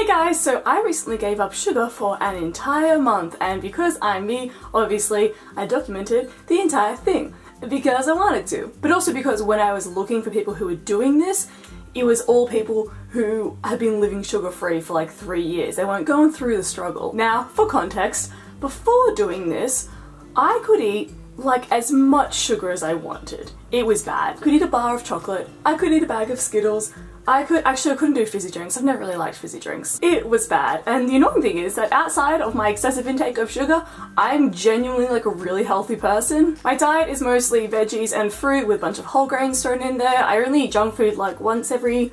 Hey guys, so I recently gave up sugar for an entire month, and because I'm me, obviously, I documented the entire thing because I wanted to. But also because when I was looking for people who were doing this, it was all people who had been living sugar-free for like 3 years. They weren't going through the struggle. Now, for context, before doing this, I could eat like as much sugar as I wanted. It was bad. I could eat a bar of chocolate, I could eat a bag of Skittles, I couldn't do fizzy drinks. I've never really liked fizzy drinks. It was bad. And the annoying thing is that outside of my excessive intake of sugar, I'm genuinely like a really healthy person. My diet is mostly veggies and fruit with a bunch of whole grains thrown in there. I only eat junk food like once every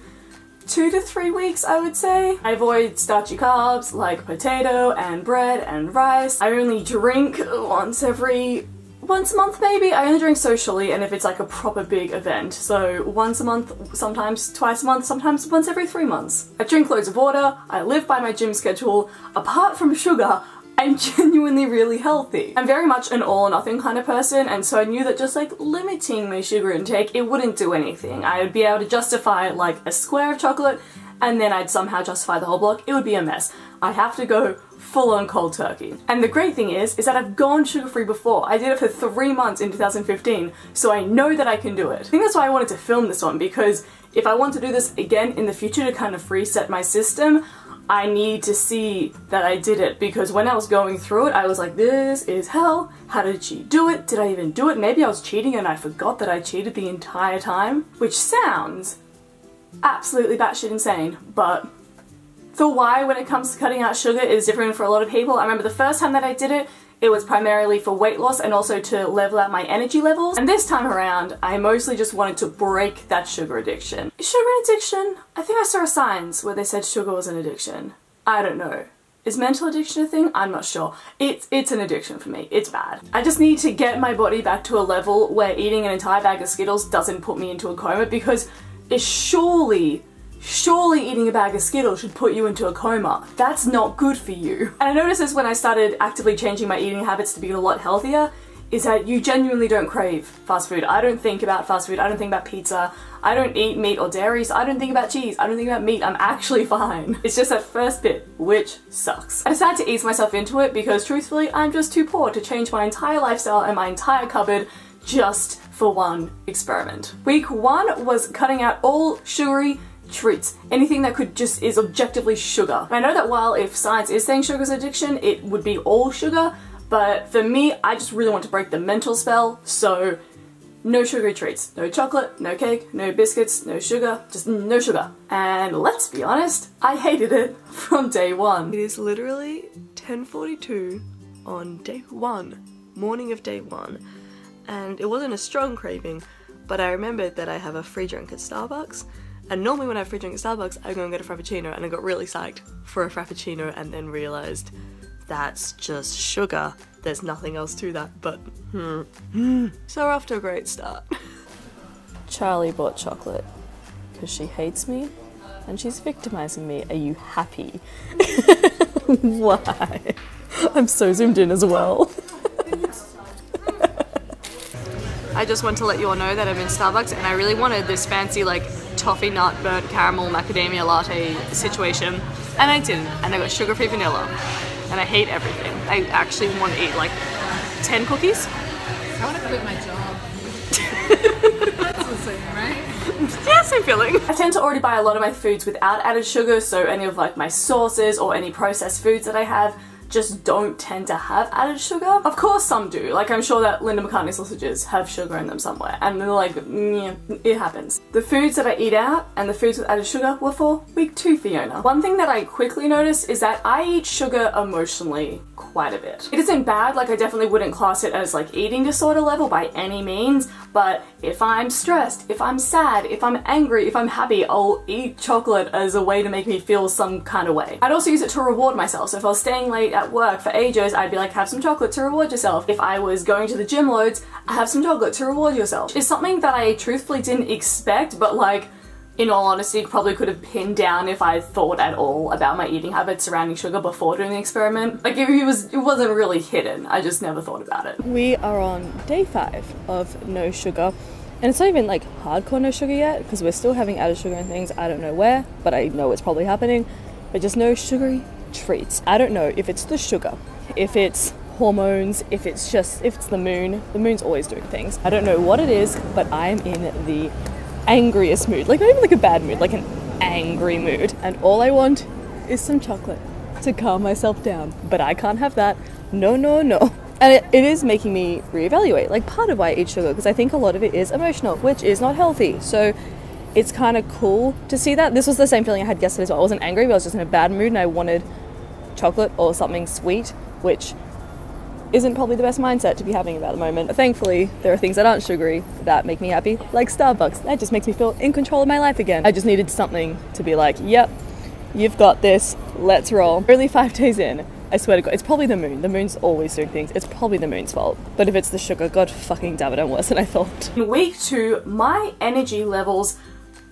2 to 3 weeks, I would say. I avoid starchy carbs like potato and bread and rice. I only drink once a month maybe. I only drink socially and if it's like a proper big event. So once a month, sometimes twice a month, sometimes once every 3 months. I drink loads of water, I live by my gym schedule. Apart from sugar, I'm genuinely really healthy. I'm very much an all or nothing kind of person, and so I knew that just like limiting my sugar intake, it wouldn't do anything. I would be able to justify like a square of chocolate and then I'd somehow justify the whole block. It would be a mess. I'd have to go full on cold turkey. And the great thing is that I've gone sugar-free before. I did it for 3 months in 2015, so I know that I can do it. I think that's why I wanted to film this one, because if I want to do this again in the future to kind of reset my system, I need to see that I did it, because when I was going through it, I was like, this is hell. How did she do it? Did I even do it? Maybe I was cheating and I forgot that I cheated the entire time, which sounds absolutely batshit insane, but the why when it comes to cutting out sugar is different for a lot of people. I remember the first time that I did it, it was primarily for weight loss and also to level out my energy levels. And this time around, I mostly just wanted to break that sugar addiction. Is sugar an addiction? I think I saw signs where they said sugar was an addiction. I don't know. Is mental addiction a thing? I'm not sure. It's an addiction for me. It's bad. I just need to get my body back to a level where eating an entire bag of Skittles doesn't put me into a coma, because it's surely eating a bag of Skittles should put you into a coma. That's not good for you. And I noticed this when I started actively changing my eating habits to be a lot healthier, is that you genuinely don't crave fast food. I don't think about fast food, I don't think about pizza, I don't eat meat or dairy, so I don't think about cheese, I don't think about meat, I'm actually fine. It's just that first bit, which sucks. I decided to ease myself into it because truthfully, I'm just too poor to change my entire lifestyle and my entire cupboard just for one experiment. Week 1 was cutting out all sugary treats. Anything that is objectively sugar. I know that while if science is saying sugar's addiction, it would be all sugar, but for me, I just really want to break the mental spell, so no sugary treats. No chocolate, no cake, no biscuits, no sugar, just no sugar. And let's be honest, I hated it from day one. It is literally 10:42 on day 1, morning of day 1, and it wasn't a strong craving, but I remembered that I have a free drink at Starbucks. And normally when I have free drink at Starbucks, I go and get a Frappuccino, and I got really psyched for a Frappuccino and then realised that's just sugar. There's nothing else to that, but So we're off to a great start. Charlie bought chocolate because she hates me and she's victimizing me. Are you happy? Why? I'm so zoomed in as well. I just want to let you all know that I'm in Starbucks and I really wanted this fancy like toffee nut burnt caramel macadamia latte situation, and I didn't, and I got sugar-free vanilla, and I hate everything. I actually want to eat like 10 cookies. I want to quit my job. That's the same, right? Yeah, same feeling. I tend to already buy a lot of my foods without added sugar, so any of like my sauces or any processed foods that I have just don't tend to have added sugar. Of course some do, like I'm sure that Linda McCartney sausages have sugar in them somewhere, and they're like, yeah, it happens. The foods that I eat out and the foods with added sugar were for week 2 Fiona. One thing that I quickly noticed is that I eat sugar emotionally quite a bit. It isn't bad, like I definitely wouldn't class it as like eating disorder level by any means, but if I'm stressed, if I'm sad, if I'm angry, if I'm happy, I'll eat chocolate as a way to make me feel some kind of way. I'd also use it to reward myself, so if I was staying late at work for ages, I'd be like, have some chocolate to reward yourself. If I was going to the gym loads, have some chocolate to reward yourself. It's something that I truthfully didn't expect, but like, in all honesty, probably could have pinned down if I thought at all about my eating habits surrounding sugar before doing the experiment. Like, it wasn't really hidden, I just never thought about it. We are on day 5 of no sugar, and it's not even like hardcore no sugar yet, because we're still having added sugar and things. I don't know where, but I know it's probably happening. but just no sugary treats. I don't know if it's the sugar, if it's hormones, if it's the moon. The moon's always doing things. I don't know what it is, but I'm in the angriest mood. Like, not even like a bad mood, like an angry mood. And all I want is some chocolate to calm myself down. But I can't have that. No, no, no. And it is making me reevaluate, like, part of why I eat sugar, because I think a lot of it is emotional, which is not healthy. So it's kind of cool to see that. This was the same feeling I had yesterday as well. I wasn't angry, but I was just in a bad mood and I wanted chocolate or something sweet, which isn't probably the best mindset to be having at the moment. But thankfully, there are things that aren't sugary that make me happy, like Starbucks. That just makes me feel in control of my life again. I just needed something to be like, yep, you've got this, let's roll. Only 5 days in. I swear to God, it's probably the moon. The moon's always doing things. It's probably the moon's fault. But if it's the sugar, God fucking damn it, I'm worse than I thought. In week 2, my energy levels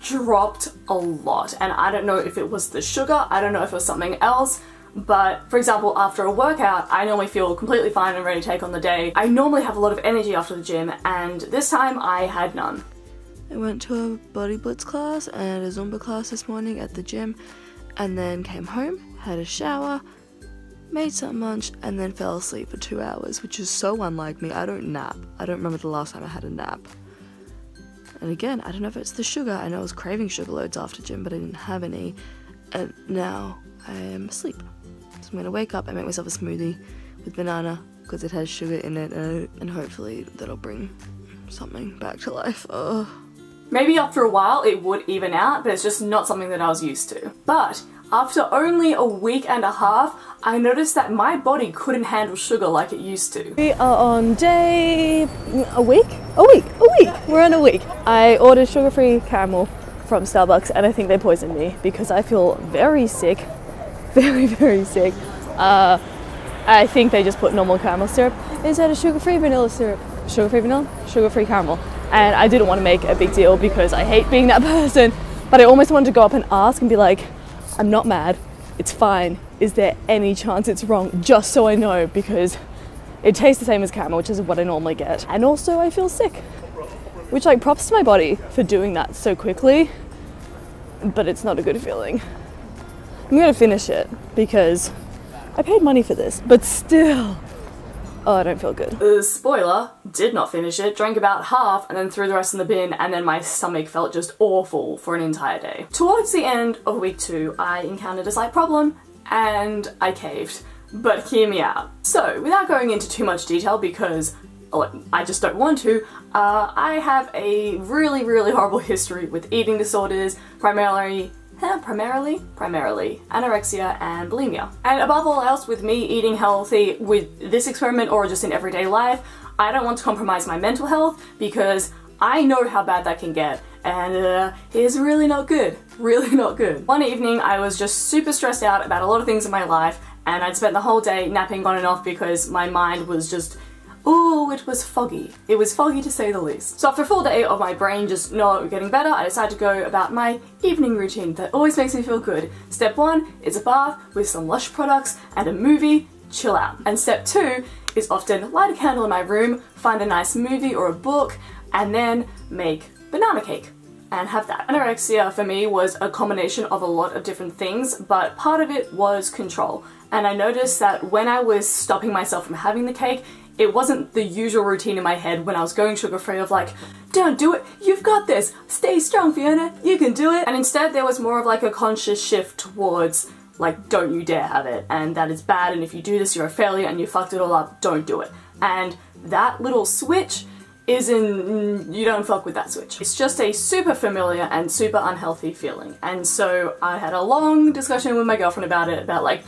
dropped a lot. And I don't know if it was the sugar, I don't know if it was something else. But for example, after a workout, I normally feel completely fine and ready to take on the day. I normally have a lot of energy after the gym, and this time I had none. I went to a body blitz class and a Zumba class this morning at the gym, and then came home, had a shower, made some lunch, and then fell asleep for 2 hours, which is so unlike me. I don't nap. I don't remember the last time I had a nap. And again, I don't know if it's the sugar. I know I was craving sugar loads after gym, but I didn't have any, and now I am asleep. So I'm gonna wake up and make myself a smoothie with banana because it has sugar in it, and hopefully that'll bring something back to life. Ugh. Maybe after a while it would even out, but it's just not something that I was used to. But after only a week and a half, I noticed that my body couldn't handle sugar like it used to. We are on day... a week? We're on a week. I ordered sugar-free caramel from Starbucks, and I think they poisoned me because I feel very sick. Very, very sick. I think they just put normal caramel syrup instead of sugar-free vanilla syrup. Sugar-free vanilla? Sugar-free caramel. And I didn't want to make a big deal because I hate being that person, but I almost wanted to go up and ask and be like, I'm not mad, it's fine. Is there any chance it's wrong? Just so I know, because it tastes the same as caramel, which is what I normally get. And also I feel sick, which, like, props to my body for doing that so quickly, but it's not a good feeling. I'm gonna finish it because I paid money for this, but still, oh, I don't feel good. Spoiler, did not finish it, drank about half and then threw the rest in the bin, and then my stomach felt just awful for an entire day. Towards the end of week 2, I encountered a slight problem and I caved. But hear me out. So, without going into too much detail because I just don't want to, I have a really, really horrible history with eating disorders, primarily anorexia and bulimia. And above all else, with me eating healthy with this experiment or just in everyday life, I don't want to compromise my mental health because I know how bad that can get, and it's really not good. Really not good. One evening I was just super stressed out about a lot of things in my life, and I'd spent the whole day napping on and off because my mind was just, ooh, it was foggy. It was foggy to say the least. So after a full day of my brain just not getting better, I decided to go about my evening routine that always makes me feel good. Step 1 is a bath with some Lush products and a movie, chill out. And step 2 is often light a candle in my room, find a nice movie or a book, and then make banana cake and have that. Anorexia for me was a combination of a lot of different things, but part of it was control. And I noticed that when I was stopping myself from having the cake, it wasn't the usual routine in my head when I was going sugar-free of like, don't do it, you've got this, stay strong Fiona, you can do it. And instead there was more of like a conscious shift towards like, don't you dare have it, and that is bad, and if you do this you're a failure and you fucked it all up, don't do it. And that little switch isn't, you don't fuck with that switch. It's just a super familiar and super unhealthy feeling. And so I had a long discussion with my girlfriend about it, about like,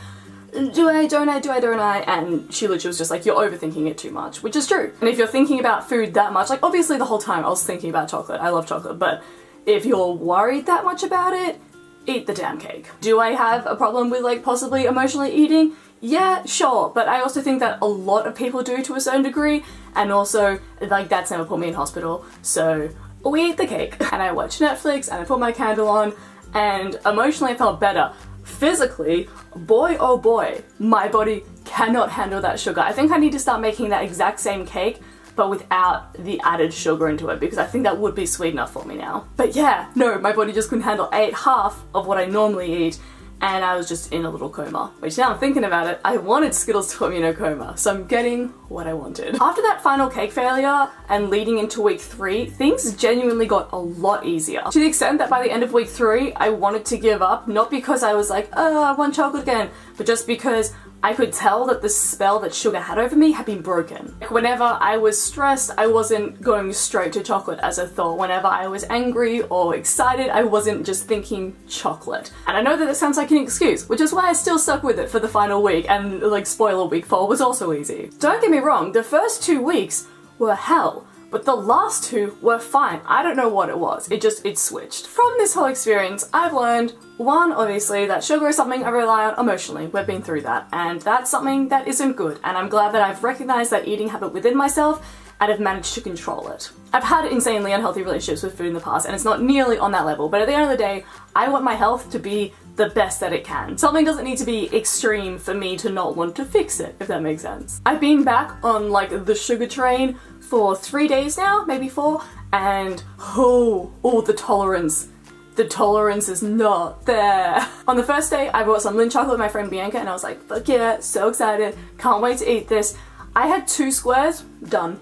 do I, don't I? And she literally was just like, you're overthinking it too much, which is true. And if you're thinking about food that much, like obviously the whole time I was thinking about chocolate, I love chocolate, but if you're worried that much about it, eat the damn cake. Do I have a problem with like possibly emotionally eating? Yeah, sure, but I also think that a lot of people do to a certain degree, and also like that's never put me in hospital, so we ate the cake. And I watched Netflix and I put my candle on, and emotionally I felt better. Physically, boy oh boy, my body cannot handle that sugar. I think I need to start making that exact same cake, but without the added sugar into it, because I think that would be sweet enough for me now. But yeah, no, my body just couldn't handle. I ate half of what I normally eat, and I was just in a little coma. Which now I'm thinking about it, I wanted Skittles to put me in a coma, so I'm getting what I wanted. After that final cake failure and leading into week 3, things genuinely got a lot easier. To the extent that by the end of week 3, I wanted to give up, not because I was like, oh, I want chocolate again, but just because I could tell that the spell that sugar had over me had been broken. Like whenever I was stressed, I wasn't going straight to chocolate as a thought. Whenever I was angry or excited, I wasn't just thinking chocolate. And I know that it sounds like an excuse, which is why I still stuck with it for the final week, and like spoiler, week 4 was also easy. Don't get me wrong, the first 2 weeks were hell. But the last 2 were fine. I don't know what it was. It switched. From this whole experience, I've learned, 1, obviously, that sugar is something I rely on emotionally. We've been through that. And that's something that isn't good. And I'm glad that I've recognized that eating habit within myself and have managed to control it. I've had insanely unhealthy relationships with food in the past, and it's not nearly on that level. But at the end of the day, I want my health to be the best that it can. Something doesn't need to be extreme for me to not want to fix it, if that makes sense. I've been back on like the sugar train for 3 days now, maybe 4, and the tolerance. The tolerance is not there. On the first day, I bought some Lindt chocolate with my friend Bianca, and I was like, fuck yeah, so excited, can't wait to eat this. I had 2 squares, done.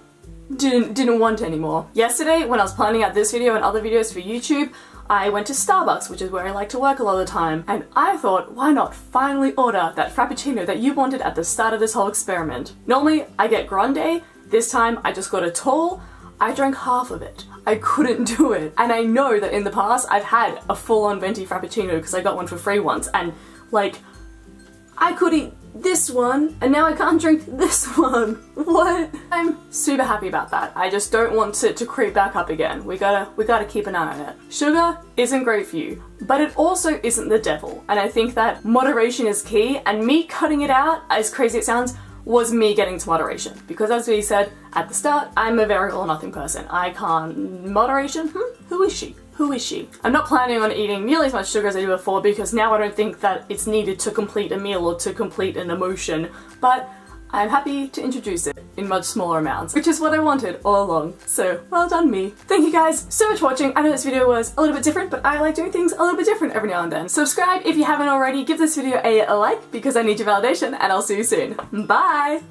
Didn't want any more. Yesterday, when I was planning out this video and other videos for YouTube, I went to Starbucks, which is where I like to work a lot of the time, and I thought, why not finally order that Frappuccino that you wanted at the start of this whole experiment? Normally, I get grande. This time, I just got a tall. I drank half of it. I couldn't do it. And I know that in the past, I've had a full-on venti Frappuccino because I got one for free once, and like, I could eat this one, and now I can't drink this one. What? I'm super happy about that. I just don't want it to creep back up again. We gotta keep an eye on it. Sugar isn't great for you, but it also isn't the devil. And I think that moderation is key, and me cutting it out, as crazy as it sounds, was me getting to moderation. Because as we said at the start, I'm a very all or nothing person. I can't... Moderation? Who is she? Who is she? I'm not planning on eating nearly as much sugar as I did before because now I don't think that it's needed to complete a meal or to complete an emotion, but I'm happy to introduce it in much smaller amounts, which is what I wanted all along. So, well done me. Thank you guys so much for watching. I know this video was a little bit different, but I like doing things a little bit different every now and then. Subscribe if you haven't already, give this video a like because I need your validation, and I'll see you soon. Bye!